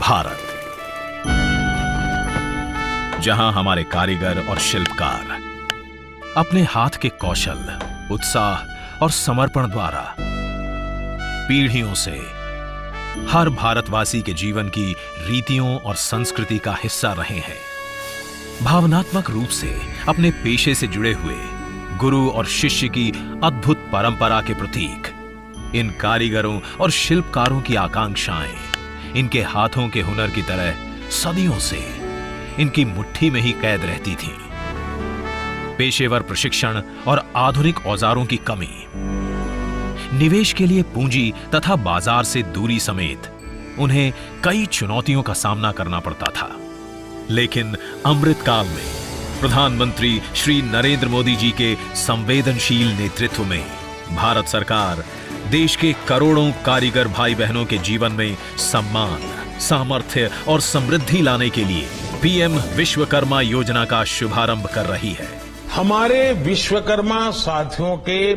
भारत, जहां हमारे कारीगर और शिल्पकार अपने हाथ के कौशल, उत्साह और समर्पण द्वारा पीढ़ियों से हर भारतवासी के जीवन की रीतियों और संस्कृति का हिस्सा रहे हैं। भावनात्मक रूप से अपने पेशे से जुड़े हुए गुरु और शिष्य की अद्भुत परंपरा के प्रतीक इन कारीगरों और शिल्पकारों की आकांक्षाएं इनके हाथों के हुनर की तरह सदियों से इनकी मुट्ठी में ही कैद रहती थी। पेशेवर प्रशिक्षण और आधुनिक औजारों की कमी, निवेश के लिए पूंजी तथा बाजार से दूरी समेत उन्हें कई चुनौतियों का सामना करना पड़ता था। लेकिन अमृतकाल में प्रधानमंत्री श्री नरेंद्र मोदी जी के संवेदनशील नेतृत्व में भारत सरकार देश के करोड़ों कारीगर भाई बहनों के जीवन में सम्मान, सामर्थ्य और समृद्धि लाने के लिए पीएम विश्वकर्मा योजना का शुभारंभ कर रही है। हमारे विश्वकर्मा साथियों के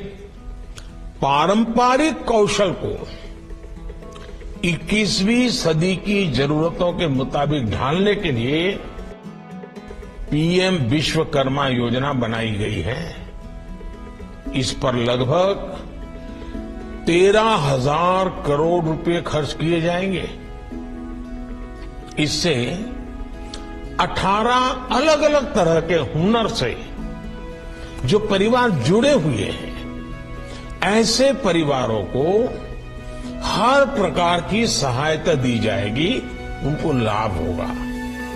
पारंपरिक कौशल को 21वीं सदी की जरूरतों के मुताबिक ढालने के लिए पीएम विश्वकर्मा योजना बनाई गई है। इस पर लगभग 13,000 करोड़ रुपए खर्च किए जाएंगे। इससे 18 अलग अलग तरह के हुनर से जो परिवार जुड़े हुए हैं, ऐसे परिवारों को हर प्रकार की सहायता दी जाएगी, उनको लाभ होगा।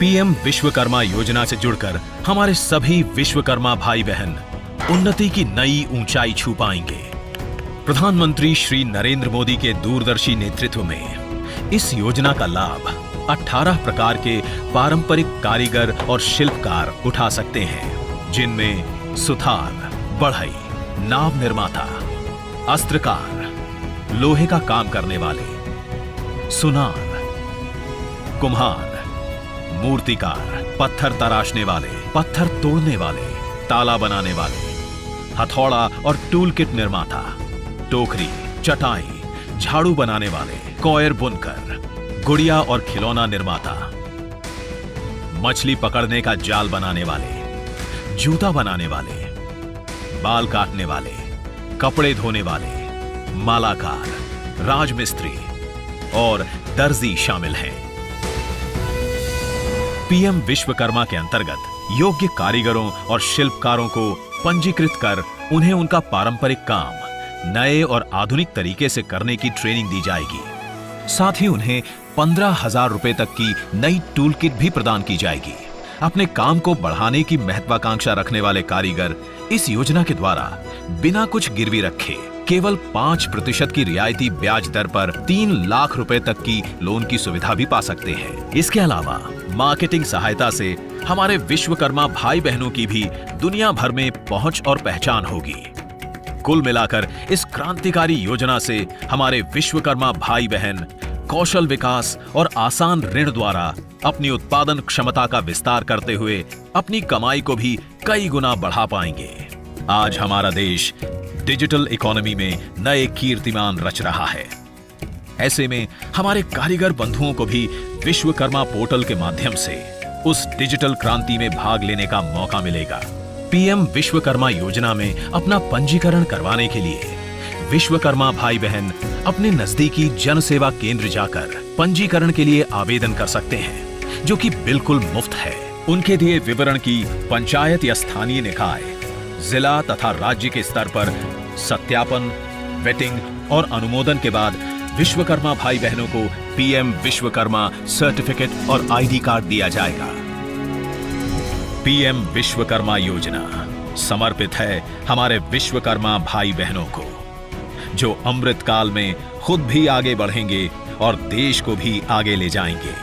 पीएम विश्वकर्मा योजना से जुड़कर हमारे सभी विश्वकर्मा भाई बहन उन्नति की नई ऊंचाई छू पाएंगे। प्रधानमंत्री श्री नरेंद्र मोदी के दूरदर्शी नेतृत्व में इस योजना का लाभ 18 प्रकार के पारंपरिक कारीगर और शिल्पकार उठा सकते हैं, जिनमें सुथार, बढ़ई, नाव निर्माता, अस्त्रकार, लोहे का काम करने वाले, सुनार, कुम्हार, मूर्तिकार, पत्थर तराशने वाले, पत्थर तोड़ने वाले, ताला बनाने वाले, हथौड़ा और टूल किट निर्माता, टोकरी, चटाई, झाड़ू बनाने वाले, कॉयर बुनकर, गुड़िया और खिलौना निर्माता, मछली पकड़ने का जाल बनाने वाले, जूता बनाने वाले, बाल काटने वाले, कपड़े धोने वाले, मालाकार, राजमिस्त्री और दर्जी शामिल हैं। पीएम विश्वकर्मा के अंतर्गत योग्य कारीगरों और शिल्पकारों को पंजीकृत कर उन्हें उनका पारंपरिक काम नए और आधुनिक तरीके से करने की ट्रेनिंग दी जाएगी। साथ ही उन्हें 15,000 रुपए तक की नई टूल किट भी प्रदान की जाएगी। अपने काम को बढ़ाने की महत्वाकांक्षा रखने वाले कारीगर इस योजना के द्वारा बिना कुछ गिरवी रखे केवल 5% की रियायती ब्याज दर पर 3 लाख रुपए तक की लोन की सुविधा भी पा सकते हैं। इसके अलावा मार्केटिंग सहायता से हमारे विश्वकर्मा भाई बहनों की भी दुनिया भर में पहुंच और पहचान होगी। कुल मिलाकर इस क्रांतिकारी योजना से हमारे विश्वकर्मा भाई बहन कौशल विकास और आसान ऋण द्वारा अपनी उत्पादन क्षमता का विस्तार करते हुए अपनी कमाई को भी कई गुना बढ़ा पाएंगे। आज हमारा देश डिजिटल इकोनॉमी में नए कीर्तिमान रच रहा है। ऐसे में हमारे कारीगर बंधुओं को भी विश्वकर्मा पोर्टल के माध्यम से उस डिजिटल क्रांति में भाग लेने का मौका मिलेगा। पीएम विश्वकर्मा योजना में अपना पंजीकरण करवाने के लिए विश्वकर्मा भाई बहन अपने नजदीकी जन सेवा केंद्र जाकर पंजीकरण के लिए आवेदन कर सकते हैं, जो कि बिल्कुल मुफ्त है। उनके दिए विवरण की पंचायत या स्थानीय निकाय, जिला तथा राज्य के स्तर पर सत्यापन, वेटिंग और अनुमोदन के बाद विश्वकर्मा भाई बहनों को पीएम विश्वकर्मा सर्टिफिकेट और आईडी कार्ड दिया जाएगा। पीएम विश्वकर्मा योजना समर्पित है हमारे विश्वकर्मा भाई बहनों को, जो अमृत काल में खुद भी आगे बढ़ेंगे और देश को भी आगे ले जाएंगे,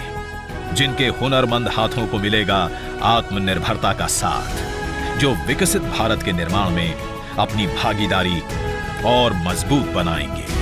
जिनके हुनरमंद हाथों को मिलेगा आत्मनिर्भरता का साथ, जो विकसित भारत के निर्माण में अपनी भागीदारी और मजबूत बनाएंगे।